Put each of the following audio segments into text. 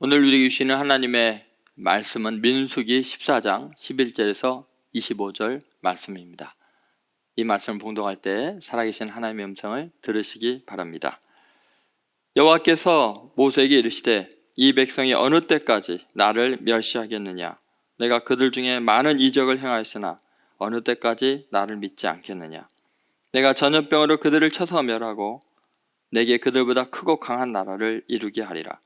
오늘 우리에게 주시는 하나님의 말씀은 민수기 14장 11절에서 25절 말씀입니다. 이 말씀을 봉독할 때 살아계신 하나님의 음성을 들으시기 바랍니다. 여호와께서 모세에게 이르시되 이 백성이 어느 때까지 나를 멸시하겠느냐? 내가 그들 중에 많은 이적을 행하였으나 어느 때까지 나를 믿지 않겠느냐? 내가 전염병으로 그들을 쳐서 멸하고 내게 그들보다 크고 강한 나라를 이루게 하리라.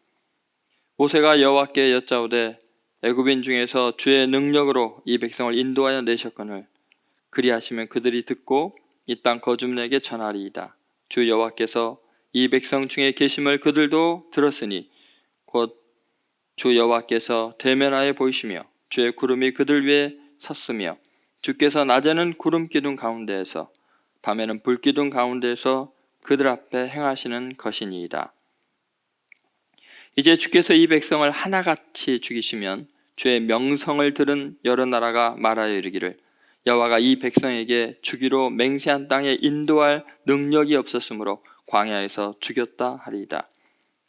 모세가 여호와께 여짜오되 애굽인 중에서 주의 능력으로 이 백성을 인도하여 내셨거늘 그리하시면 그들이 듣고 이 땅 거주민에게 전하리이다. 주 여호와께서 이 백성 중에 계심을 그들도 들었으니 곧 주 여호와께서 대면하여 보이시며 주의 구름이 그들 위에 섰으며 주께서 낮에는 구름 기둥 가운데에서 밤에는 불 기둥 가운데에서 그들 앞에 행하시는 것이니이다. 이제 주께서 이 백성을 하나같이 죽이시면 주의 명성을 들은 여러 나라가 말하여 이르기를 여호와가 이 백성에게 주기로 맹세한 땅에 인도할 능력이 없었으므로 광야에서 죽였다 하리이다.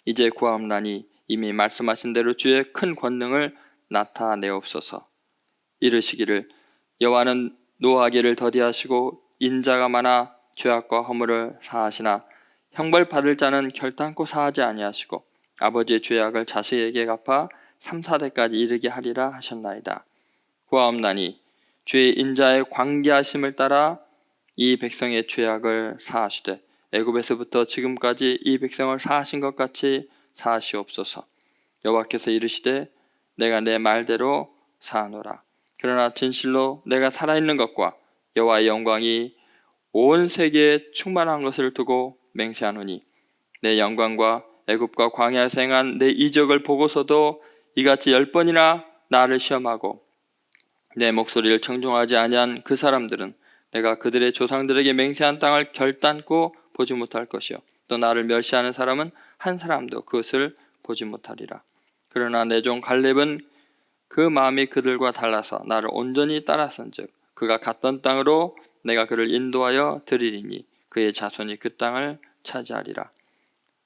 이제 구하옵나니 이미 말씀하신 대로 주의 큰 권능을 나타내옵소서. 이르시기를 여호와는 노하기를 더디하시고 인자가 많아 죄악과 허물을 사하시나 형벌 받을 자는 결단코 사하지 아니하시고 아버지의 죄악을 자식에게 갚아 3, 4대까지 이르게 하리라 하셨나이다. 구하옵나니 주의 인자의 광대하심을 따라 이 백성의 죄악을 사하시되 애굽에서부터 지금까지 이 백성을 사하신 것 같이 사하시옵소서. 여호와께서 이르시되 내가 내 말대로 사하노라. 그러나 진실로 내가 살아있는 것과 여호와의 영광이 온 세계에 충만한 것을 두고 맹세하노니 내 영광과 애굽과 광야에서 행한 내 이적을 보고서도 이같이 10번이나 나를 시험하고 내 목소리를 청종하지 아니한 그 사람들은 내가 그들의 조상들에게 맹세한 땅을 결단코 보지 못할 것이요 또 나를 멸시하는 사람은 한 사람도 그것을 보지 못하리라. 그러나 내 종 갈렙은 그 마음이 그들과 달라서 나를 온전히 따랐은즉 그가 갔던 땅으로 내가 그를 인도하여 드리리니 그의 자손이 그 땅을 차지하리라.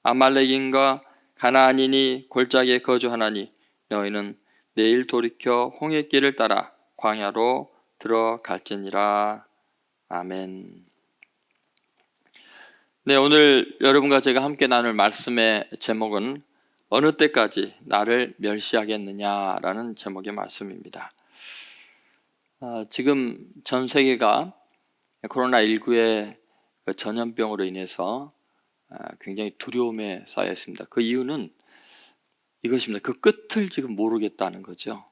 아말렉인과 가나안인이 골짜기에 거주하나니 너희는 내일 돌이켜 홍해길을 따라 광야로 들어갈지니라. 아멘. 네, 오늘 여러분과 제가 함께 나눌 말씀의 제목은 어느 때까지 나를 멸시하겠느냐라는 제목의 말씀입니다. 지금 전 세계가 코로나19의 전염병으로 인해서 굉장히 두려움에 쌓여 있습니다. 그 이유는 이것입니다. 그 끝을 지금 모르겠다는 거죠.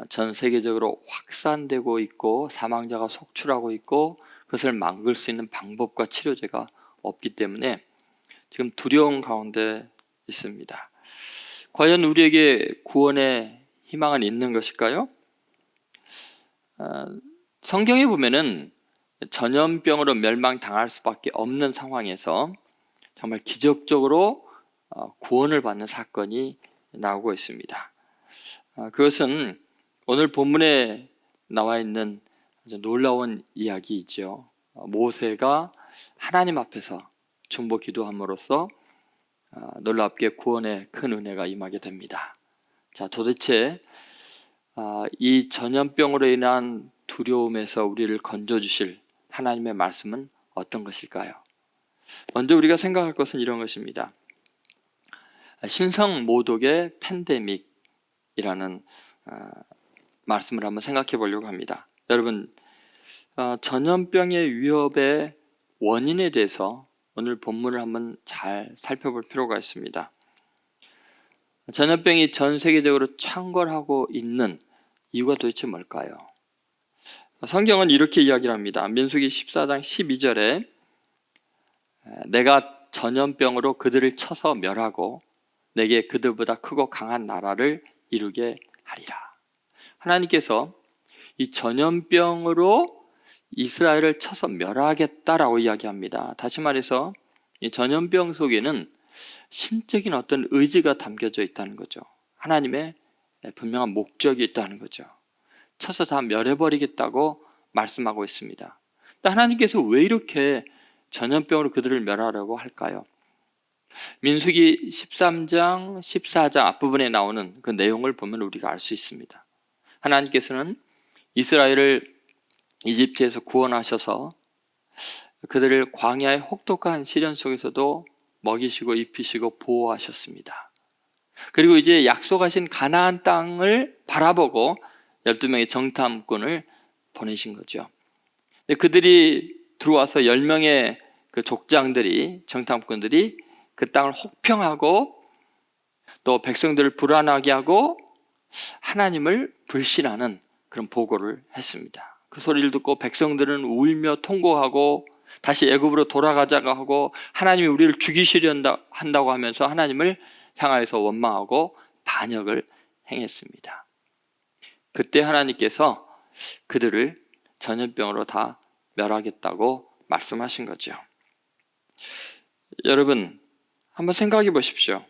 전 세계적으로 확산되고 있고 사망자가 속출하고 있고 그것을 막을 수 있는 방법과 치료제가 없기 때문에 지금 두려움 가운데 있습니다. 과연 우리에게 구원의 희망은 있는 것일까요? 성경에 보면은 전염병으로 멸망당할 수밖에 없는 상황에서 정말 기적적으로 구원을 받는 사건이 나오고 있습니다. 그것은 오늘 본문에 나와 있는 아주 놀라운 이야기이죠. 모세가 하나님 앞에서 중보 기도함으로써 놀랍게 구원의 큰 은혜가 임하게 됩니다. 자, 도대체 이 전염병으로 인한 두려움에서 우리를 건져주실 하나님의 말씀은 어떤 것일까요? 먼저 우리가 생각할 것은 이런 것입니다. 신성 모독의 팬데믹이라는 말씀을 한번 생각해 보려고 합니다. 여러분, 전염병의 위협의 원인에 대해서 오늘 본문을 한번 잘 살펴볼 필요가 있습니다. 전염병이 전 세계적으로 창궐하고 있는 이유가 도대체 뭘까요? 성경은 이렇게 이야기를 합니다. 민수기 14장 12절에 내가 전염병으로 그들을 쳐서 멸하고 내게 그들보다 크고 강한 나라를 이루게 하리라. 하나님께서 이 전염병으로 이스라엘을 쳐서 멸하겠다라고 이야기합니다. 다시 말해서 이 전염병 속에는 신적인 어떤 의지가 담겨져 있다는 거죠. 하나님의 분명한 목적이 있다는 거죠. 쳐서 다 멸해버리겠다고 말씀하고 있습니다. 하나님께서 왜 이렇게 전염병으로 그들을 멸하려고 할까요? 민수기 13장, 14장 앞부분에 나오는 그 내용을 보면 우리가 알 수 있습니다. 하나님께서는 이스라엘을 이집트에서 구원하셔서 그들을 광야의 혹독한 시련 속에서도 먹이시고 입히시고 보호하셨습니다. 그리고 이제 약속하신 가나안 땅을 바라보고 12명의 정탐꾼을 보내신 거죠. 그들이 들어와서 10명의 그 족장들이, 정탐꾼들이 그 땅을 혹평하고 또 백성들을 불안하게 하고 하나님을 불신하는 그런 보고를 했습니다. 그 소리를 듣고 백성들은 울며 통곡하고 다시 애굽으로 돌아가자고 하고 하나님이 우리를 죽이시려 한다고 하면서 하나님을 향하여서 원망하고 반역을 행했습니다. 그때 하나님께서 그들을 전염병으로 다 멸하겠다고 말씀하신 거죠. 여러분, 한번 생각해 보십시오.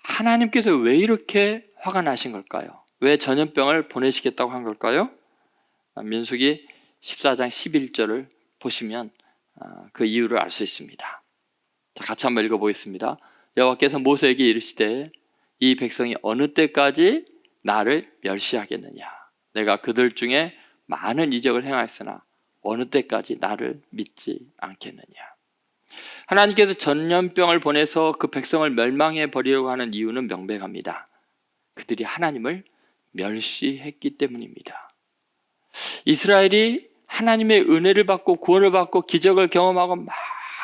하나님께서 왜 이렇게 화가 나신 걸까요? 왜 전염병을 보내시겠다고 한 걸까요? 민수기 14장 11절을 보시면 그 이유를 알 수 있습니다. 자, 같이 한번 읽어보겠습니다. 여호와께서 모세에게 이르시되 이 백성이 어느 때까지 나를 멸시하겠느냐? 내가 그들 중에 많은 이적을 행하였으나 어느 때까지 나를 믿지 않겠느냐? 하나님께서 전염병을 보내서 그 백성을 멸망해 버리려고 하는 이유는 명백합니다. 그들이 하나님을 멸시했기 때문입니다. 이스라엘이 하나님의 은혜를 받고 구원을 받고 기적을 경험하고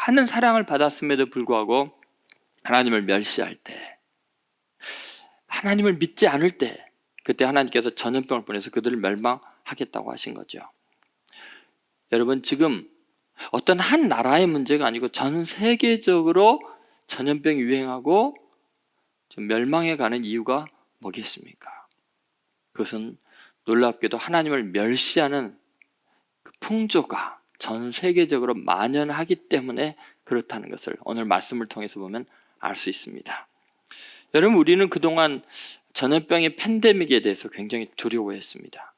많은 사랑을 받았음에도 불구하고 하나님을 멸시할 때, 하나님을 믿지 않을 때, 그때 하나님께서 전염병을 보내서 그들을 멸망하겠다고 하신 거죠. 여러분, 지금 어떤 한 나라의 문제가 아니고 전 세계적으로 전염병이 유행하고 멸망해 가는 이유가 뭐겠습니까? 그것은 놀랍게도 하나님을 멸시하는 그 풍조가 전 세계적으로 만연하기 때문에 그렇다는 것을 오늘 말씀을 통해서 보면 알 수 있습니다. 여러분, 우리는 그동안 전염병의 팬데믹에 대해서 굉장히 두려워했습니다.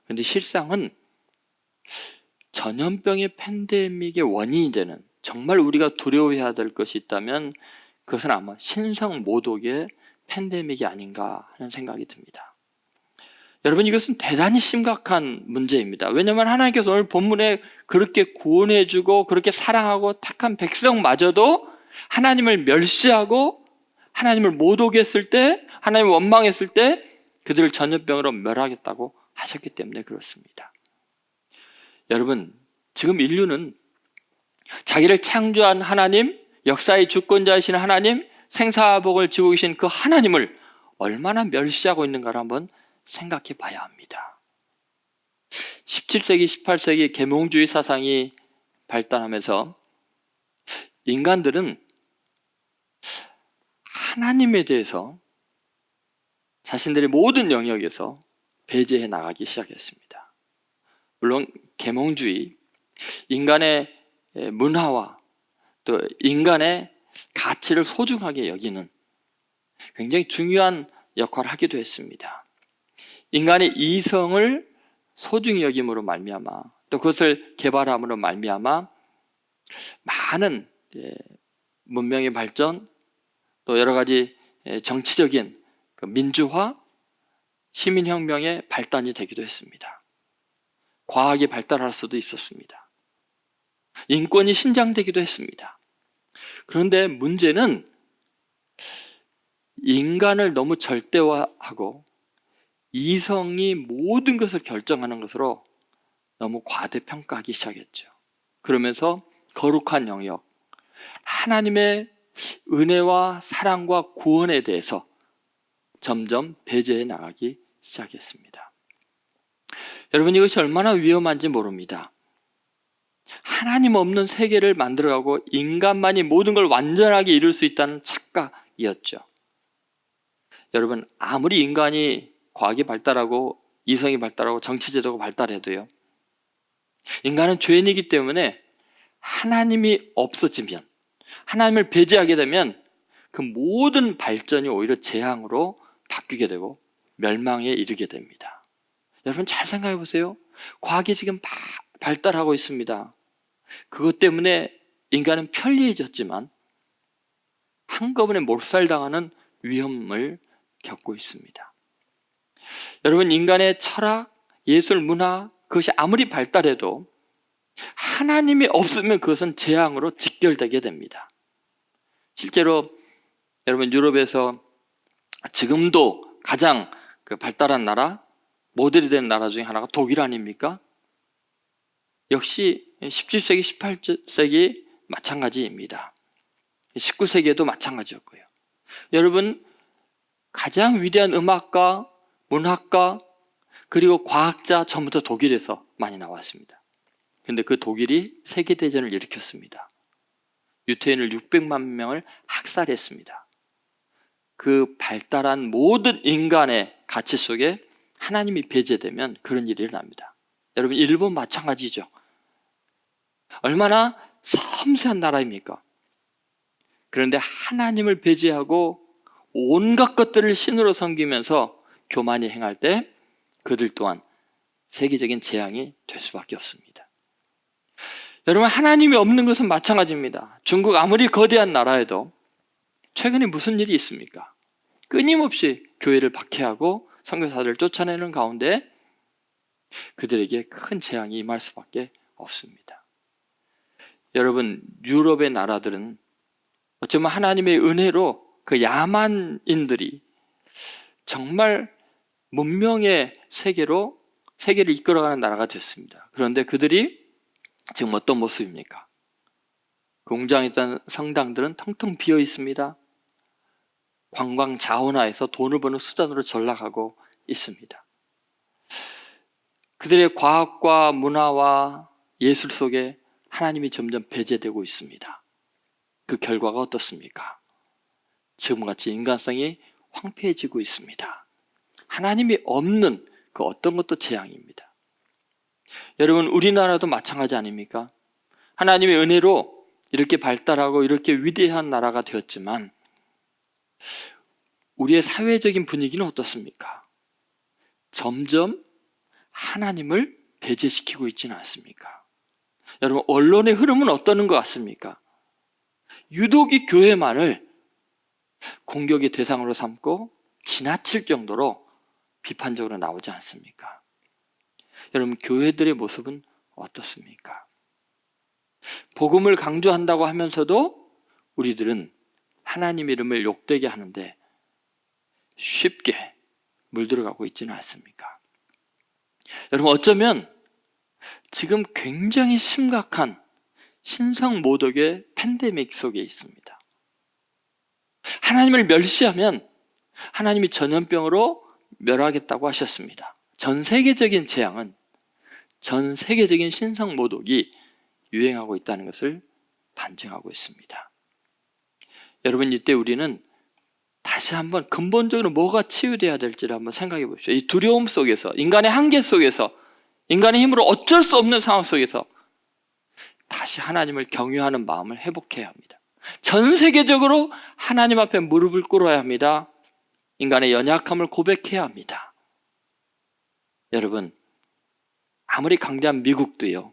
그런데 실상은 전염병의 팬데믹의 원인이 되는, 정말 우리가 두려워해야 될 것이 있다면 그것은 아마 신성모독의 팬데믹이 아닌가 하는 생각이 듭니다. 여러분, 이것은 대단히 심각한 문제입니다. 왜냐하면 하나님께서 오늘 본문에 그렇게 구원해주고 그렇게 사랑하고 택한 백성마저도 하나님을 멸시하고 하나님을 모독했을 때, 하나님을 원망했을 때 그들을 전염병으로 멸하겠다고 하셨기 때문에 그렇습니다. 여러분, 지금 인류는 자기를 창조한 하나님, 역사의 주권자이신 하나님, 생사복을 지고 계신 그 하나님을 얼마나 멸시하고 있는가를 한번 생각해 봐야 합니다. 17세기, 18세기 계몽주의 사상이 발달하면서 인간들은 하나님에 대해서 자신들의 모든 영역에서 배제해 나가기 시작했습니다. 물론 계몽주의, 인간의 문화와 또 인간의 가치를 소중하게 여기는 굉장히 중요한 역할을 하기도 했습니다. 인간의 이성을 소중히 여김으로 말미암아 또 그것을 개발함으로 말미암아 많은 문명의 발전, 또 여러 가지 정치적인 민주화, 시민혁명의 발단이 되기도 했습니다. 과학이 발달할 수도 있었습니다. 인권이 신장되기도 했습니다. 그런데 문제는 인간을 너무 절대화하고 이성이 모든 것을 결정하는 것으로 너무 과대평가하기 시작했죠. 그러면서 거룩한 영역, 하나님의 은혜와 사랑과 구원에 대해서 점점 배제해 나가기 시작했습니다. 여러분, 이것이 얼마나 위험한지 모릅니다. 하나님 없는 세계를 만들어가고 인간만이 모든 걸 완전하게 이룰 수 있다는 착각이었죠. 여러분, 아무리 인간이 과학이 발달하고 이성이 발달하고 정치제도가 발달해도요, 인간은 죄인이기 때문에 하나님이 없어지면, 하나님을 배제하게 되면 그 모든 발전이 오히려 재앙으로 바뀌게 되고 멸망에 이르게 됩니다. 여러분, 잘 생각해 보세요. 과학이 지금 발달하고 있습니다. 그것 때문에 인간은 편리해졌지만 한꺼번에 몰살당하는 위험을 겪고 있습니다. 여러분, 인간의 철학, 예술, 문화, 그것이 아무리 발달해도 하나님이 없으면 그것은 재앙으로 직결되게 됩니다. 실제로 여러분, 유럽에서 지금도 가장 발달한 나라, 모델이 된 나라 중에 하나가 독일 아닙니까? 역시 17세기, 18세기 마찬가지입니다. 19세기에도 마찬가지였고요. 여러분, 가장 위대한 음악가, 문학가, 그리고 과학자 전부 다 독일에서 많이 나왔습니다. 그런데 그 독일이 세계대전을 일으켰습니다. 유태인을 600만 명을 학살했습니다. 그 발달한 모든 인간의 가치 속에 하나님이 배제되면 그런 일이 일어납니다. 여러분, 일본 마찬가지죠. 얼마나 섬세한 나라입니까? 그런데 하나님을 배제하고 온갖 것들을 신으로 섬기면서 교만이 행할 때 그들 또한 세계적인 재앙이 될 수밖에 없습니다. 여러분, 하나님이 없는 것은 마찬가지입니다. 중국 아무리 거대한 나라에도 최근에 무슨 일이 있습니까? 끊임없이 교회를 박해하고 선교사들을 쫓아내는 가운데 그들에게 큰 재앙이 임할 수밖에 없습니다. 여러분, 유럽의 나라들은 어쩌면 하나님의 은혜로 그 야만인들이 정말 문명의 세계로 세계를 이끌어가는 나라가 됐습니다. 그런데 그들이 지금 어떤 모습입니까? 공장에 있던 성당들은 텅텅 비어 있습니다. 관광 자원화해서 돈을 버는 수단으로 전락하고 있습니다. 그들의 과학과 문화와 예술 속에 하나님이 점점 배제되고 있습니다. 그 결과가 어떻습니까? 지금같이 인간성이 황폐해지고 있습니다. 하나님이 없는 그 어떤 것도 재앙입니다. 여러분, 우리나라도 마찬가지 아닙니까? 하나님의 은혜로 이렇게 발달하고 이렇게 위대한 나라가 되었지만 우리의 사회적인 분위기는 어떻습니까? 점점 하나님을 배제시키고 있지는 않습니까? 여러분, 언론의 흐름은 어떠는 것 같습니까? 유독 이 교회만을 공격의 대상으로 삼고 지나칠 정도로 비판적으로 나오지 않습니까? 여러분, 교회들의 모습은 어떻습니까? 복음을 강조한다고 하면서도 우리들은 하나님 이름을 욕되게 하는데 쉽게 물들어가고 있지는 않습니까? 여러분, 어쩌면 지금 굉장히 심각한 신성모독의 팬데믹 속에 있습니다. 하나님을 멸시하면 하나님이 전염병으로 멸하겠다고 하셨습니다. 전 세계적인 재앙은, 전 세계적인 신성모독이 유행하고 있다는 것을 반증하고 있습니다. 여러분, 이때 우리는 다시 한번 근본적으로 뭐가 치유되어야 될지를 한번 생각해 보십시오. 이 두려움 속에서, 인간의 한계 속에서, 인간의 힘으로 어쩔 수 없는 상황 속에서 다시 하나님을 경외하는 마음을 회복해야 합니다. 전 세계적으로 하나님 앞에 무릎을 꿇어야 합니다. 인간의 연약함을 고백해야 합니다. 여러분, 아무리 강대한 미국도요,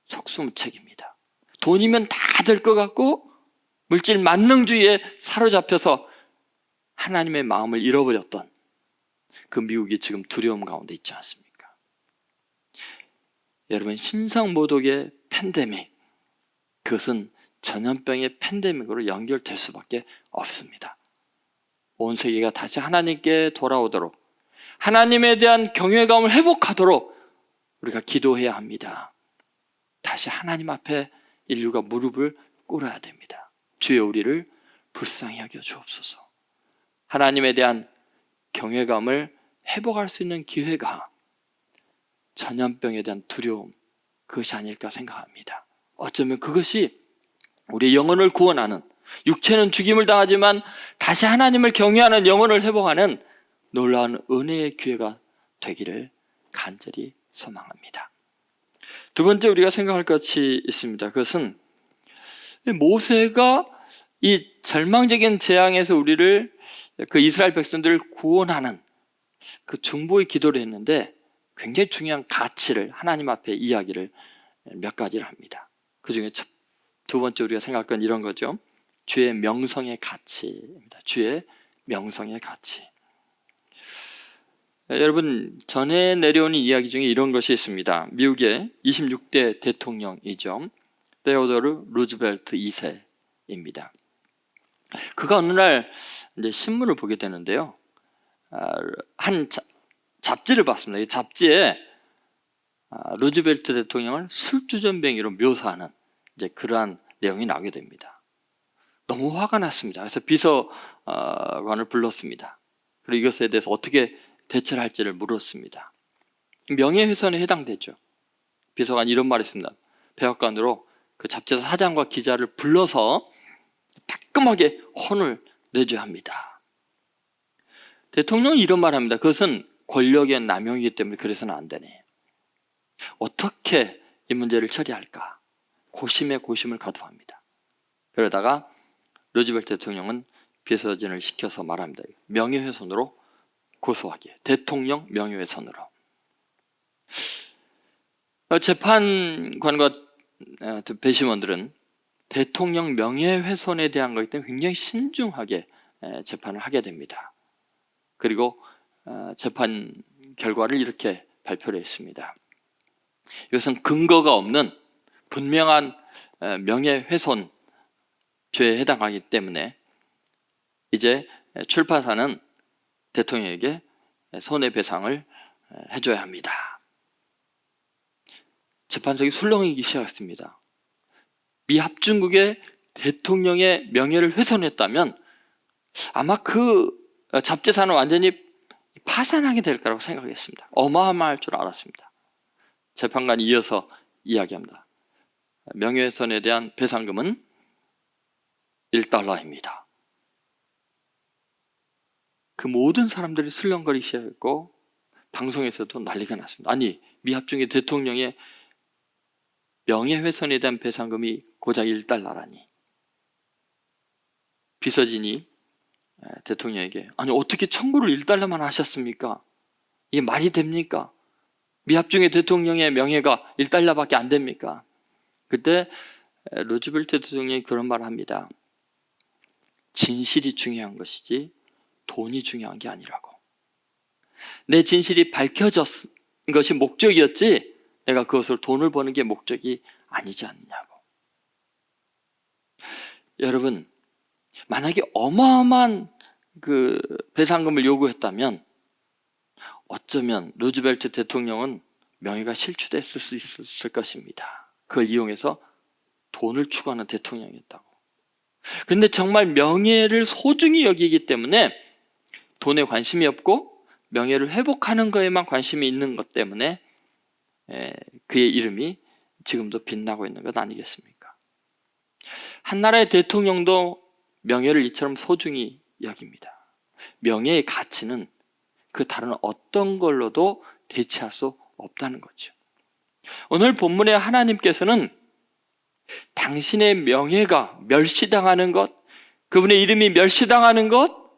속수무책입니다. 돈이면 다 될 것 같고 물질 만능주의에 사로잡혀서 하나님의 마음을 잃어버렸던 그 미국이 지금 두려움 가운데 있지 않습니까? 여러분, 신성모독의 팬데믹, 그것은 전염병의 팬데믹으로 연결될 수밖에 없습니다. 온 세계가 다시 하나님께 돌아오도록, 하나님에 대한 경외감을 회복하도록 우리가 기도해야 합니다. 다시 하나님 앞에 인류가 무릎을 꿇어야 됩니다. 주여, 우리를 불쌍히 여겨 주옵소서. 하나님에 대한 경외감을 회복할 수 있는 기회가 전염병에 대한 두려움, 그것이 아닐까 생각합니다. 어쩌면 그것이 우리의 영혼을 구원하는, 육체는 죽임을 당하지만 다시 하나님을 경외하는 영혼을 회복하는 놀라운 은혜의 기회가 되기를 간절히 소망합니다. 두 번째 우리가 생각할 것이 있습니다. 그것은 모세가 이 절망적인 재앙에서 우리를, 그 이스라엘 백성들을 구원하는 그 중보의 기도를 했는데 굉장히 중요한 가치를, 하나님 앞에 이야기를 몇 가지를 합니다. 그 중에 두 번째 우리가 생각할 건 이런 거죠. 주의 명성의 가치입니다. 주의 명성의 가치. 여러분, 전에 내려오는 이야기 중에 이런 것이 있습니다. 미국의 26대 대통령이죠. 테오도르 루즈벨트 2세입니다. 그가 어느 날 이제 신문을 보게 되는데요. 한 잡지를 봤습니다. 이 잡지에 루즈벨트 대통령을 술주전뱅이로 묘사하는 이제 그러한 내용이 나오게 됩니다. 너무 화가 났습니다. 그래서 비서관을 불렀습니다. 그리고 이것에 대해서 어떻게 대처를 할지를 물었습니다. 명예훼손에 해당되죠. 비서관이 이런 말을 했습니다. 백악관으로 그 잡지사 사장과 기자를 불러서 따끔하게 혼을 내줘야 합니다. 대통령은 이런 말을 합니다. 그것은 권력의 남용이기 때문에 그래서는 안 되네. 어떻게 이 문제를 처리할까? 고심에 고심을 거듭합니다. 그러다가 루즈벨트 대통령은 비서진을 시켜서 말합니다. 명예훼손으로 고소하기에, 대통령 명예훼손으로. 재판관과 배심원들은 대통령 명예훼손에 대한 것에 대해 굉장히 신중하게 재판을 하게 됩니다. 그리고 재판 결과를 이렇게 발표를 했습니다. 이것은 근거가 없는 분명한 명예훼손 죄에 해당하기 때문에 이제 출판사는 대통령에게 손해배상을 해줘야 합니다. 재판석이 술렁이기 시작했습니다. 미 합중국의 대통령의 명예를 훼손했다면 아마 그 잡지사는 완전히 파산하게 될 거라고 생각했습니다. 어마어마할 줄 알았습니다. 재판관이 이어서 이야기합니다. 명예훼손에 대한 배상금은 $1입니다. 그 모든 사람들이 슬렁거리기 시작했고 방송에서도 난리가 났습니다. 아니, 미 합중의 대통령의 명예훼손에 대한 배상금이 고작 $1라니. 비서진이 대통령에게 아니 어떻게 청구를 $1만 하셨습니까? 이게 말이 됩니까? 미 합중의 대통령의 명예가 $1밖에 안 됩니까? 그때 루즈벨트 대통령이 그런 말을 합니다. 진실이 중요한 것이지 돈이 중요한 게 아니라고. 내 진실이 밝혀졌은 것이 목적이었지 내가 그것을 돈을 버는 게 목적이 아니지 않느냐고. 여러분, 만약에 어마어마한 그 배상금을 요구했다면 어쩌면 루즈벨트 대통령은 명예가 실추됐을 수 있을 것입니다. 그걸 이용해서 돈을 추구하는 대통령이었다고. 그런데 정말 명예를 소중히 여기기 때문에 돈에 관심이 없고 명예를 회복하는 것에만 관심이 있는 것 때문에 그의 이름이 지금도 빛나고 있는 것 아니겠습니까? 한 나라의 대통령도 명예를 이처럼 소중히 여깁니다. 명예의 가치는 그 다른 어떤 걸로도 대체할 수 없다는 거죠. 오늘 본문에 하나님께서는 당신의 명예가 멸시당하는 것, 그분의 이름이 멸시당하는 것,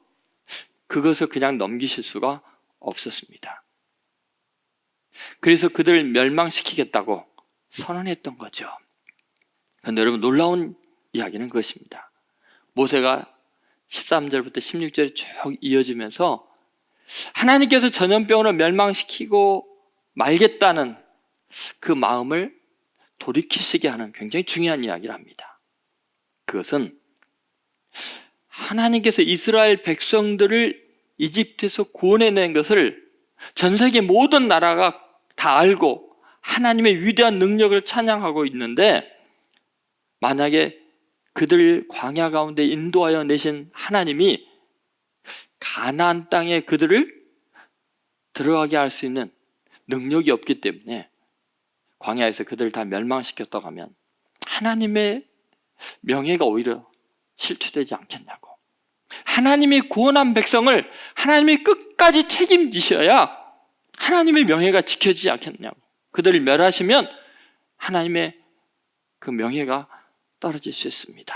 그것을 그냥 넘기실 수가 없었습니다. 그래서 그들을 멸망시키겠다고 선언했던 거죠. 그런데 여러분, 놀라운 이야기는 그것입니다. 모세가 13절부터 16절에 쭉 이어지면서 하나님께서 전염병으로 멸망시키고 말겠다는 그 마음을 돌이키시게 하는 굉장히 중요한 이야기를 합니다. 그것은 하나님께서 이스라엘 백성들을 이집트에서 구원해낸 것을 전 세계 모든 나라가 다 알고 하나님의 위대한 능력을 찬양하고 있는데, 만약에 그들 광야 가운데 인도하여 내신 하나님이 가나안 땅에 그들을 들어가게 할 수 있는 능력이 없기 때문에 광야에서 그들을 다 멸망시켰다고 하면 하나님의 명예가 오히려 실추되지 않겠냐고. 하나님이 구원한 백성을 하나님이 끝까지 책임지셔야 하나님의 명예가 지켜지지 않겠냐고. 그들을 멸하시면 하나님의 그 명예가 떨어질 수 있습니다.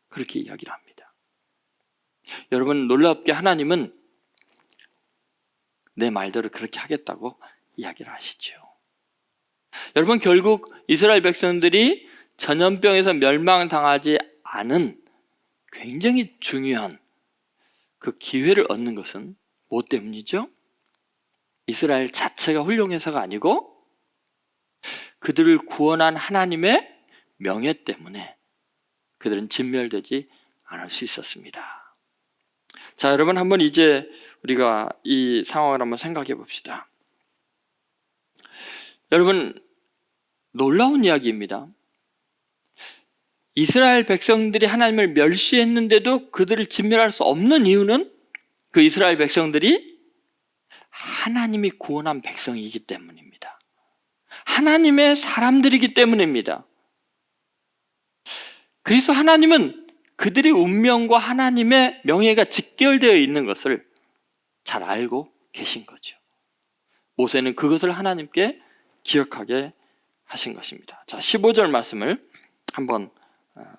그렇게 이야기를 합니다. 여러분, 놀랍게 하나님은 내 말대로 그렇게 하겠다고 이야기를 하시죠. 여러분, 결국 이스라엘 백성들이 전염병에서 멸망당하지 않은 굉장히 중요한 그 기회를 얻는 것은 뭐 때문이죠? 이스라엘 자체가 훌륭해서가 아니고 그들을 구원한 하나님의 명예 때문에 그들은 진멸되지 않을 수 있었습니다. 자, 여러분 한번 이제 우리가 이 상황을 한번 생각해 봅시다. 여러분, 놀라운 이야기입니다. 이스라엘 백성들이 하나님을 멸시했는데도 그들을 진멸할 수 없는 이유는 그 이스라엘 백성들이 하나님이 구원한 백성이기 때문입니다. 하나님의 사람들이기 때문입니다. 그래서 하나님은 그들의 운명과 하나님의 명예가 직결되어 있는 것을 잘 알고 계신 거죠. 모세는 그것을 하나님께 기억하게 하신 것입니다. 자, 15절 말씀을 한번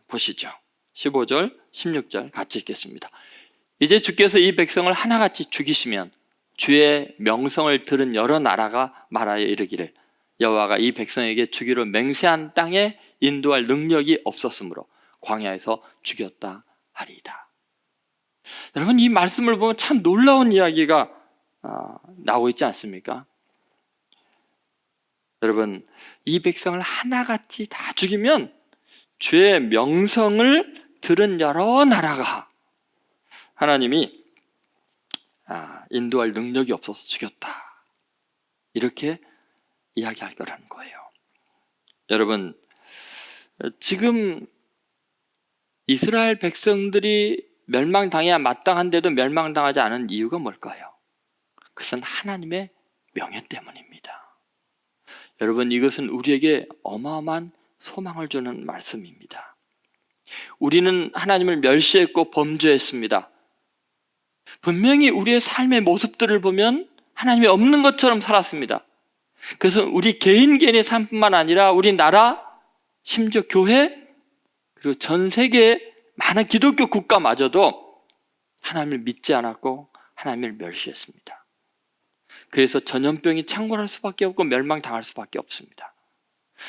보시죠. 15절, 16절 같이 읽겠습니다. 이제 주께서 이 백성을 하나같이 죽이시면 주의 명성을 들은 여러 나라가 말하여 이르기를 여호와가 이 백성에게 주기로 맹세한 땅에 인도할 능력이 없었으므로 광야에서 죽였다 하리이다. 여러분, 이 말씀을 보면 참 놀라운 이야기가 나오고 있지 않습니까? 여러분, 이 백성을 하나같이 다 죽이면 주의 명성을 들은 여러 나라가 하나님이 인도할 능력이 없어서 죽였다, 이렇게 이야기할 거라는 거예요. 여러분, 지금 이스라엘 백성들이 멸망당해야 마땅한데도 멸망당하지 않은 이유가 뭘까요? 그것은 하나님의 명예 때문입니다. 여러분, 이것은 우리에게 어마어마한 소망을 주는 말씀입니다. 우리는 하나님을 멸시했고 범죄했습니다. 분명히 우리의 삶의 모습들을 보면 하나님이 없는 것처럼 살았습니다. 그래서 우리 개인의 삶뿐만 아니라 우리 나라, 심지어 교회, 그리고 전 세계의 많은 기독교 국가마저도 하나님을 믿지 않았고 하나님을 멸시했습니다. 그래서 전염병이 창궐할 수밖에 없고 멸망당할 수밖에 없습니다.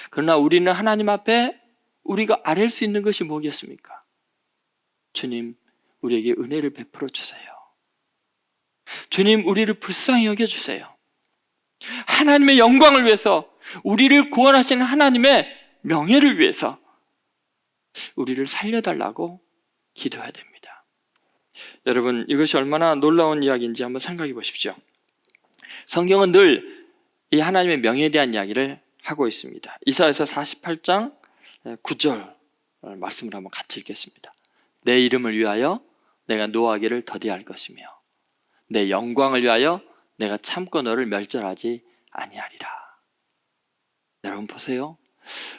그러나 우리는 하나님 앞에 우리가 아뢰 수 있는 것이 뭐겠습니까? 주님, 우리에게 은혜를 베풀어 주세요. 주님, 우리를 불쌍히 여겨주세요. 하나님의 영광을 위해서, 우리를 구원하신 하나님의 명예를 위해서 우리를 살려달라고 기도해야 됩니다. 여러분, 이것이 얼마나 놀라운 이야기인지 한번 생각해 보십시오. 성경은 늘 이 하나님의 명예에 대한 이야기를 하고 있습니다. 이사야서 48장 9절 말씀을 한번 같이 읽겠습니다. 내 이름을 위하여 내가 노하기를 더디할 것이며 내 영광을 위하여 내가 참고 너를 멸절하지 아니하리라. 여러분 보세요.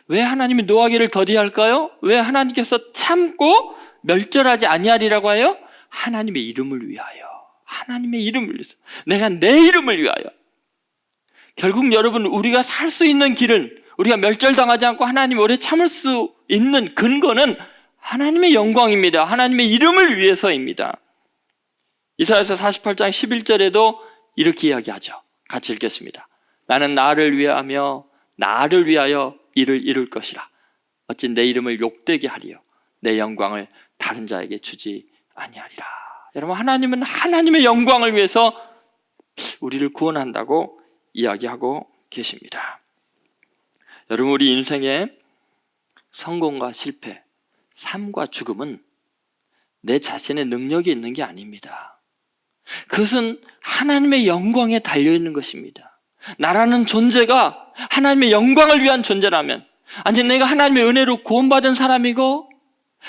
왜 하나님이 노하기를 더디할까요? 왜 하나님께서 참고 멸절하지 아니하리라고 해요? 하나님의 이름을 위하여, 하나님의 이름을 위해서, 내가 내 이름을 위하여. 결국 여러분, 우리가 살 수 있는 길은, 우리가 멸절당하지 않고 하나님 오래 참을 수 있는 근거는 하나님의 영광입니다. 하나님의 이름을 위해서입니다. 이사야서 48장 11절에도 이렇게 이야기하죠. 같이 읽겠습니다. 나는 나를 위하며 나를 위하여 이를 이룰 것이라. 어찌 내 이름을 욕되게 하리요 내 영광을 다른 자에게 주지 아니하리라. 여러분, 하나님은 하나님의 영광을 위해서 우리를 구원한다고 이야기하고 계십니다. 여러분, 우리 인생의 성공과 실패, 삶과 죽음은 내 자신의 능력이 있는 게 아닙니다. 그것은 하나님의 영광에 달려있는 것입니다. 나라는 존재가 하나님의 영광을 위한 존재라면, 아니 내가 하나님의 은혜로 구원받은 사람이고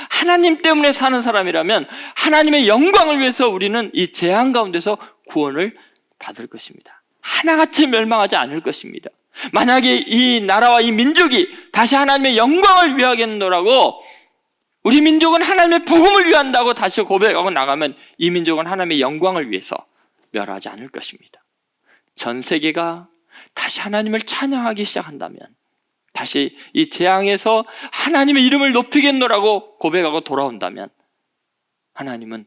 하나님 때문에 사는 사람이라면 하나님의 영광을 위해서 우리는 이 재앙 가운데서 구원을 받을 것입니다. 하나같이 멸망하지 않을 것입니다. 만약에 이 나라와 이 민족이 다시 하나님의 영광을 위하겠노라고, 우리 민족은 하나님의 복음을 위한다고 다시 고백하고 나가면 이 민족은 하나님의 영광을 위해서 멸하지 않을 것입니다. 전 세계가 다시 하나님을 찬양하기 시작한다면, 다시 이 재앙에서 하나님의 이름을 높이겠노라고 고백하고 돌아온다면 하나님은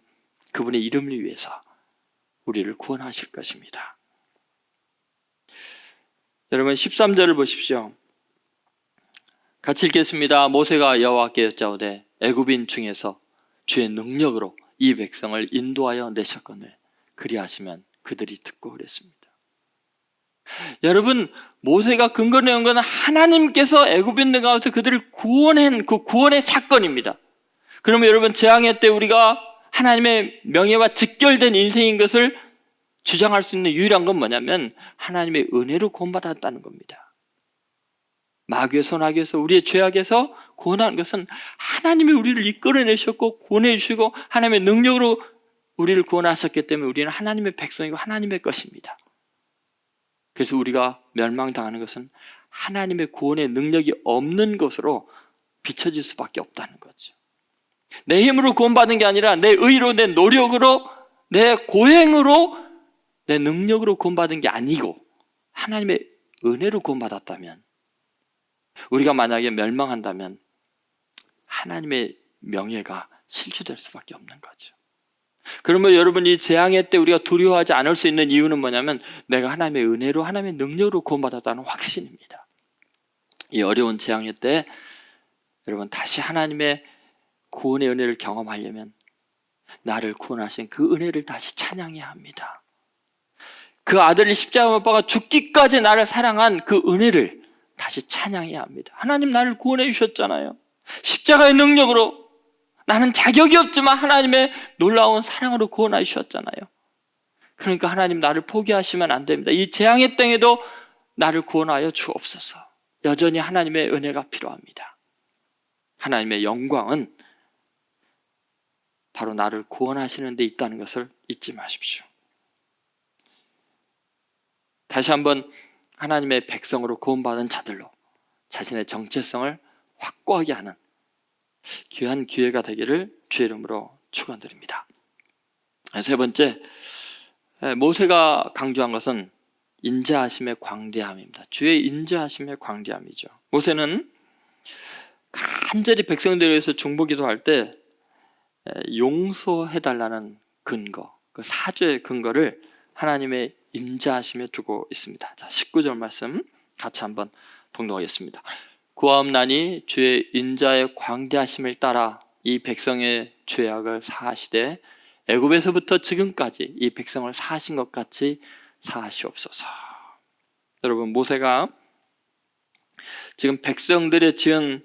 그분의 이름을 위해서 우리를 구원하실 것입니다. 여러분, 13절을 보십시오. 같이 읽겠습니다. 모세가 여호와께 여짜오되 애굽인 중에서 주의 능력으로 이 백성을 인도하여 내셨거늘 그리하시면 그들이 듣고 그랬습니다. 여러분, 모세가 근거 내온 것은 하나님께서 애굽인 가운데서 그들을 구원한 그 구원의 사건입니다. 그러면 여러분, 재앙의 때 우리가 하나님의 명예와 직결된 인생인 것을 주장할 수 있는 유일한 건 뭐냐면 하나님의 은혜로 구원받았다는 겁니다. 마귀의 손아귀에서 우리의 죄악에서 구원하는 것은 하나님이 우리를 이끌어내셨고 구원해 주시고 하나님의 능력으로 우리를 구원하셨기 때문에 우리는 하나님의 백성이고 하나님의 것입니다. 그래서 우리가 멸망당하는 것은 하나님의 구원의 능력이 없는 것으로 비춰질 수밖에 없다는 거죠. 내 힘으로 구원받은 게 아니라 내 의로, 내 노력으로, 내 고행으로, 내 능력으로 구원받은 게 아니고 하나님의 은혜로 구원받았다면, 우리가 만약에 멸망한다면 하나님의 명예가 실추될 수밖에 없는 거죠. 그러면 여러분, 이 재앙의 때 우리가 두려워하지 않을 수 있는 이유는 뭐냐면 내가 하나님의 은혜로, 하나님의 능력으로 구원받았다는 확신입니다. 이 어려운 재앙의 때 여러분, 다시 하나님의 구원의 은혜를 경험하려면 나를 구원하신 그 은혜를 다시 찬양해야 합니다. 그 아들을 십자가에 못 박아 죽기까지 나를 사랑한 그 은혜를 다시 찬양해야 합니다. 하나님 나를 구원해 주셨잖아요. 십자가의 능력으로 나는 자격이 없지만 하나님의 놀라운 사랑으로 구원해 주셨잖아요. 그러니까 하나님, 나를 포기하시면 안 됩니다. 이 재앙의 땅에도 나를 구원하여 주옵소서. 여전히 하나님의 은혜가 필요합니다. 하나님의 영광은 바로 나를 구원하시는 데 있다는 것을 잊지 마십시오. 다시 한번 하나님의 백성으로 구원받은 자들로 자신의 정체성을 확고하게 하는 귀한 기회가 되기를 주의 이름으로 축원드립니다. 세 번째, 모세가 강조한 것은 인자하심의 광대함입니다. 주의 인자하심의 광대함이죠. 모세는 간절히 백성들에 대해서 중보기도할 때 용서해달라는 근거, 그 사죄의 근거를 하나님의 인자하심에 두고 있습니다. 자, 19절 말씀 같이 한번 봉독하겠습니다. 구하옵나니 주의 인자의 광대하심을 따라 이 백성의 죄악을 사하시되 애굽에서부터 지금까지 이 백성을 사하신 것 같이 사하시옵소서. 여러분, 모세가 지금 백성들의 지은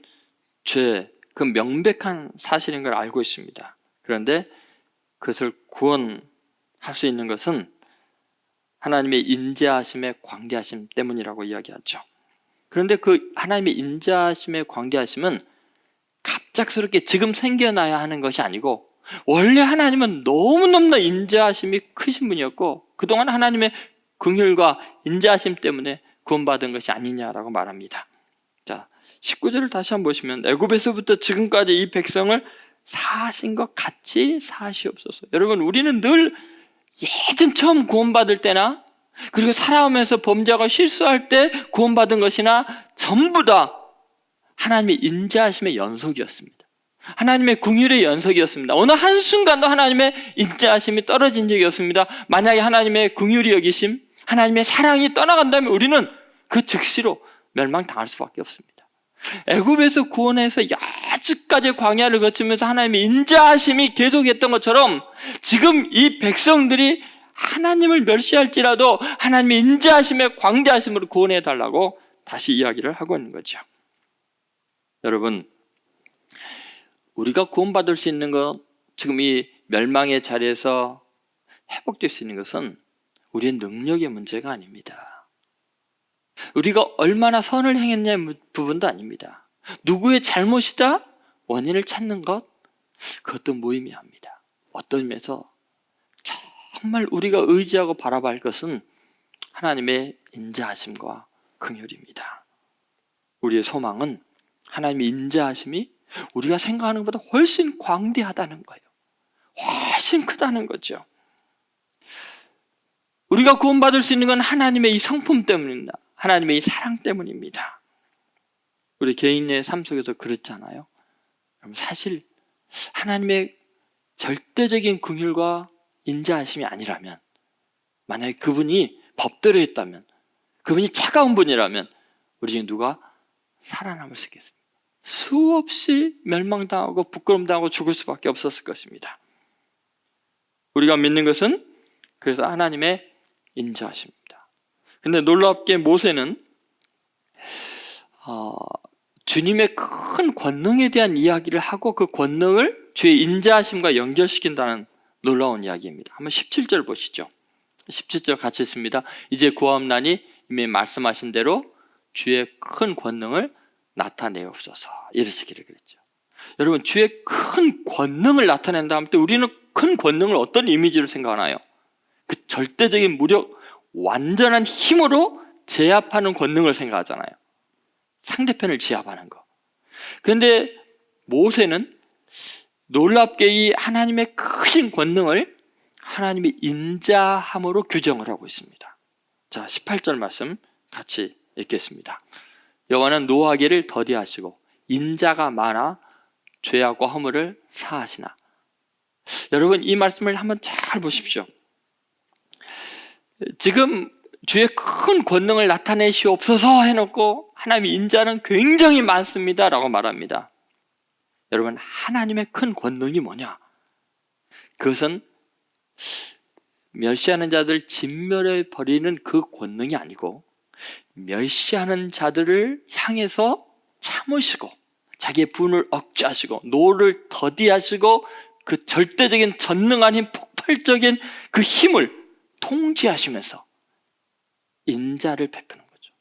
죄, 그 명백한 사실인 걸 알고 있습니다. 그런데 그것을 구원할 수 있는 것은 하나님의 인자하심의 광대하심 때문이라고 이야기하죠. 그런데 그 하나님의 인자하심의 광대하심은 갑작스럽게 지금 생겨나야 하는 것이 아니고 원래 하나님은 너무너무나 인자하심이 크신 분이었고 그동안 하나님의 긍휼과 인자하심 때문에 구원받은 것이 아니냐라고 말합니다. 자, 19절을 다시 한번 보시면 애굽에서부터 지금까지 이 백성을 사하신 것 같이 사하시옵소서. 여러분, 우리는 늘 예전 처음 구원받을 때나 그리고 살아오면서 범죄하고 실수할 때 구원받은 것이나 전부 다 하나님의 인자하심의 연속이었습니다. 하나님의 긍휼의 연속이었습니다. 어느 한순간도 하나님의 인자하심이 떨어진 적이 없습니다. 만약에 하나님의 긍휼이 여기심, 하나님의 사랑이 떠나간다면 우리는 그 즉시로 멸망당할 수밖에 없습니다. 애굽에서 구원해서 아직까지 광야를 거치면서 하나님의 인자하심이 계속했던 것처럼 지금 이 백성들이 하나님을 멸시할지라도 하나님의 인자하심의 광대하심으로 구원해 달라고 다시 이야기를 하고 있는 거죠. 여러분, 우리가 구원받을 수 있는 것, 지금 이 멸망의 자리에서 회복될 수 있는 것은 우리의 능력의 문제가 아닙니다. 우리가 얼마나 선을 행했냐의 부분도 아닙니다. 누구의 잘못이다? 원인을 찾는 것, 그것도 무의미합니다. 어떤 의미에서 정말 우리가 의지하고 바라봐야 할 것은 하나님의 인자하심과 긍휼입니다. 우리의 소망은 하나님의 인자하심이 우리가 생각하는 것보다 훨씬 광대하다는 거예요. 훨씬 크다는 거죠. 우리가 구원받을 수 있는 건 하나님의 이 성품 때문입니다. 하나님의 이 사랑 때문입니다. 우리 개인의 삶 속에도 그렇잖아요. 사실 하나님의 절대적인 긍휼과 인자하심이 아니라면, 만약에 그분이 법대로 했다면, 그분이 차가운 분이라면 우리 중에 누가 살아남을 수 있겠습니까? 수없이 멸망당하고 부끄럼당하고 죽을 수밖에 없었을 것입니다. 우리가 믿는 것은 그래서 하나님의 인자하십니다. 근데 놀랍게 모세는 주님의 큰 권능에 대한 이야기를 하고 그 권능을 주의 인자하심과 연결시킨다는 놀라운 이야기입니다. 한번 17절 보시죠. 17절 같이 읽습니다. 이제 구하옵나니 이미 말씀하신 대로 주의 큰 권능을 나타내옵소서 이르시기를 그랬죠. 여러분, 주의 큰 권능을 나타낸다 할 때 우리는 큰 권능을 어떤 이미지로 생각하나요? 그 절대적인 무력, 완전한 힘으로 제압하는 권능을 생각하잖아요. 상대편을 제압하는 거. 그런데 모세는 놀랍게 이 하나님의 큰 권능을 하나님의 인자함으로 규정을 하고 있습니다. 자, 18절 말씀 같이 읽겠습니다. 여호와는 노하기를 더디하시고 인자가 많아 죄악과 허물을 사하시나. 여러분, 이 말씀을 한번 잘 보십시오. 지금 주의 큰 권능을 나타내시옵소서 해놓고 하나님의 인자는 굉장히 많습니다 라고 말합니다. 여러분, 하나님의 큰 권능이 뭐냐? 그것은 멸시하는 자들 진멸해 버리는 그 권능이 아니고 멸시하는 자들을 향해서 참으시고 자기의 분을 억제하시고 노를 더디하시고 그 절대적인 전능한 힘, 폭발적인 그 힘을 통제하시면서 인자를 베푸는 거죠.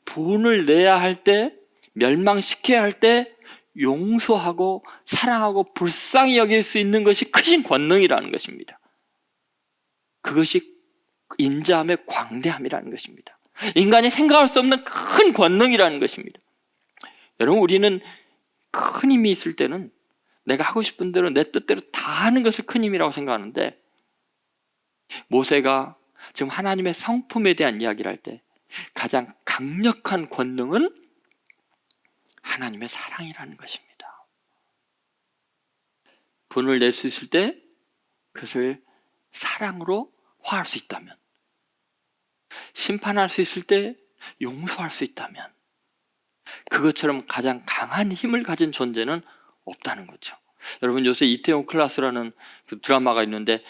분을 내야 할 때, 멸망시켜야 할 때 용서하고 사랑하고 불쌍히 여길 수 있는 것이 크신 권능이라는 것입니다. 그것이 인자함의 광대함이라는 것입니다. 인간이 생각할 수 없는 큰 권능이라는 것입니다. 여러분, 우리는 큰 힘이 있을 때는 내가 하고 싶은 대로 내 뜻대로 다 하는 것을 큰 힘이라고 생각하는데, 모세가 지금 하나님의 성품에 대한 이야기를 할 때 가장 강력한 권능은 하나님의 사랑이라는 것입니다. 분을 낼 수 있을 때 그것을 사랑으로 화할 수 있다면, 심판할 수 있을 때 용서할 수 있다면, 그것처럼 가장 강한 힘을 가진 존재는 없다는 거죠. 여러분, 요새 이태원 클라스라는 그 드라마가 있는데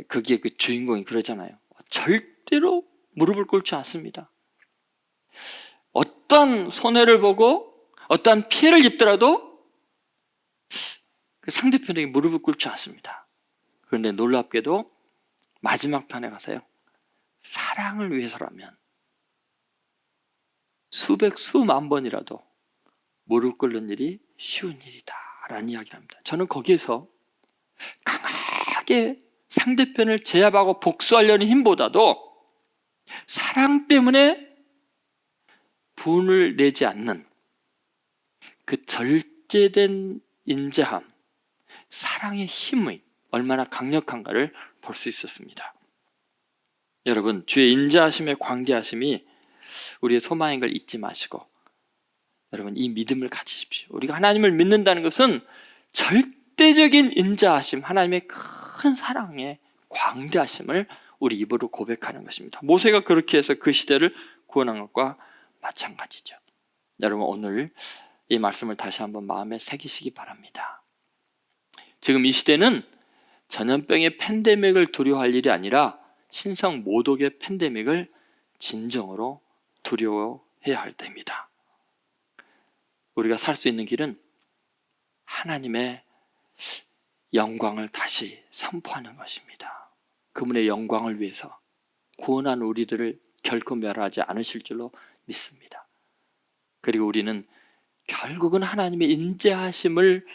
거기에 그 주인공이 그러잖아요. 절대로 무릎을 꿇지 않습니다. 어떤 손해를 보고 어떤 피해를 입더라도 그 상대편에게 무릎을 꿇지 않습니다. 그런데 놀랍게도 마지막 편에 가서요, 사랑을 위해서라면 수만 번이라도 무릎 꿇는 일이 쉬운 일이다 라는 이야기를 합니다. 저는 거기에서 강하게 상대편을 제압하고 복수하려는 힘보다도 사랑 때문에 분을 내지 않는 그 절제된 인자함, 사랑의 힘이 얼마나 강력한가를 볼 수 있었습니다. 여러분, 주의 인자하심의 광대하심이 우리의 소망인 걸 잊지 마시고, 여러분, 이 믿음을 가지십시오. 우리가 하나님을 믿는다는 것은 절대적인 인자하심, 하나님의 큰 사랑의 광대하심을 우리 입으로 고백하는 것입니다. 모세가 그렇게 해서 그 시대를 구원한 것과 마찬가지죠. 여러분, 오늘 이 말씀을 다시 한번 마음에 새기시기 바랍니다. 지금 이 시대는 전염병의 팬데믹을 두려워할 일이 아니라 신성 모독의 팬데믹을 진정으로 두려워해야 할 때입니다. 우리가 살 수 있는 길은 하나님의 영광을 다시 선포하는 것입니다. 그분의 영광을 위해서 구원한 우리들을 결코 멸하지 않으실 줄로 믿습니다. 그리고 우리는 결국은 하나님의 인자하심을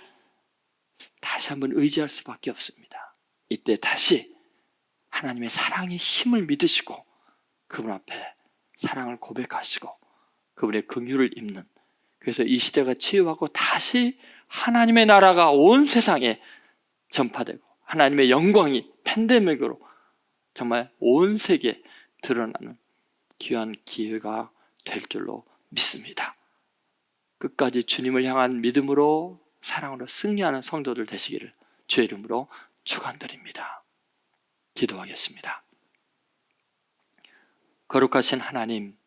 다시 한번 의지할 수밖에 없습니다. 이때 다시 하나님의 사랑의 힘을 믿으시고 그분 앞에 사랑을 고백하시고 그분의 긍휼을 입는, 그래서 이 시대가 치유하고 다시 하나님의 나라가 온 세상에 전파되고 하나님의 영광이 팬데믹으로 정말 온 세계에 드러나는 귀한 기회가 될 줄로 믿습니다. 끝까지 주님을 향한 믿음으로 사랑으로 승리하는 성도들 되시기를 주의 이름으로 축원드립니다. 기도하겠습니다. 거룩하신 하나님,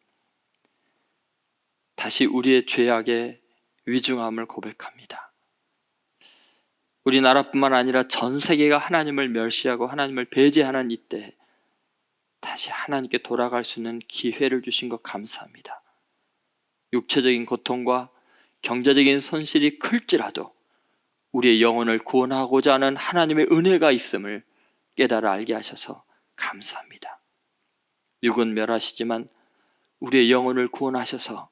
다시 우리의 죄악에 위중함을 고백합니다. 우리나라뿐만 아니라 전 세계가 하나님을 멸시하고 하나님을 배제하는 이때 다시 하나님께 돌아갈 수 있는 기회를 주신 것 감사합니다. 육체적인 고통과 경제적인 손실이 클지라도 우리의 영혼을 구원하고자 하는 하나님의 은혜가 있음을 깨달아 알게 하셔서 감사합니다. 육은 멸하시지만 우리의 영혼을 구원하셔서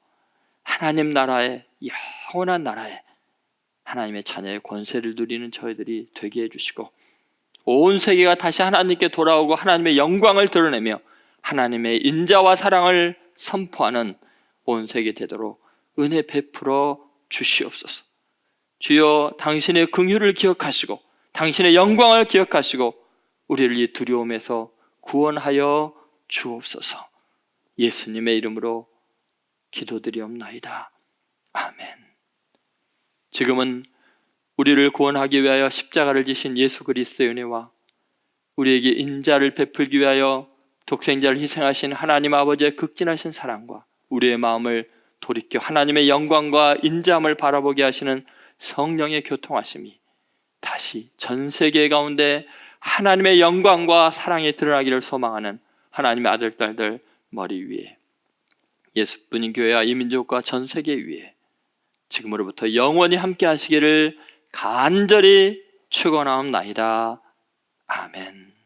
하나님 나라의 영원한 나라에 하나님의 자녀의 권세를 누리는 저희들이 되게 해주시고 온 세계가 다시 하나님께 돌아오고 하나님의 영광을 드러내며 하나님의 인자와 사랑을 선포하는 온 세계 되도록 은혜 베풀어 주시옵소서. 주여, 당신의 긍휼을 기억하시고 당신의 영광을 기억하시고 우리를 이 두려움에서 구원하여 주옵소서. 예수님의 이름으로 기도드리옵나이다. 아멘. 지금은 우리를 구원하기 위하여 십자가를 지신 예수 그리스도의 은혜와 우리에게 인자를 베풀기 위하여 독생자를 희생하신 하나님 아버지의 극진하신 사랑과 우리의 마음을 돌이켜 하나님의 영광과 인자함을 바라보게 하시는 성령의 교통하심이 다시 전 세계 가운데 하나님의 영광과 사랑이 드러나기를 소망하는 하나님의 아들, 딸들 머리 위에 예수뿐인 교회와 이 민족과 전 세계 위에 지금으로부터 영원히 함께 하시기를 간절히 축원하옵나이다. 아멘.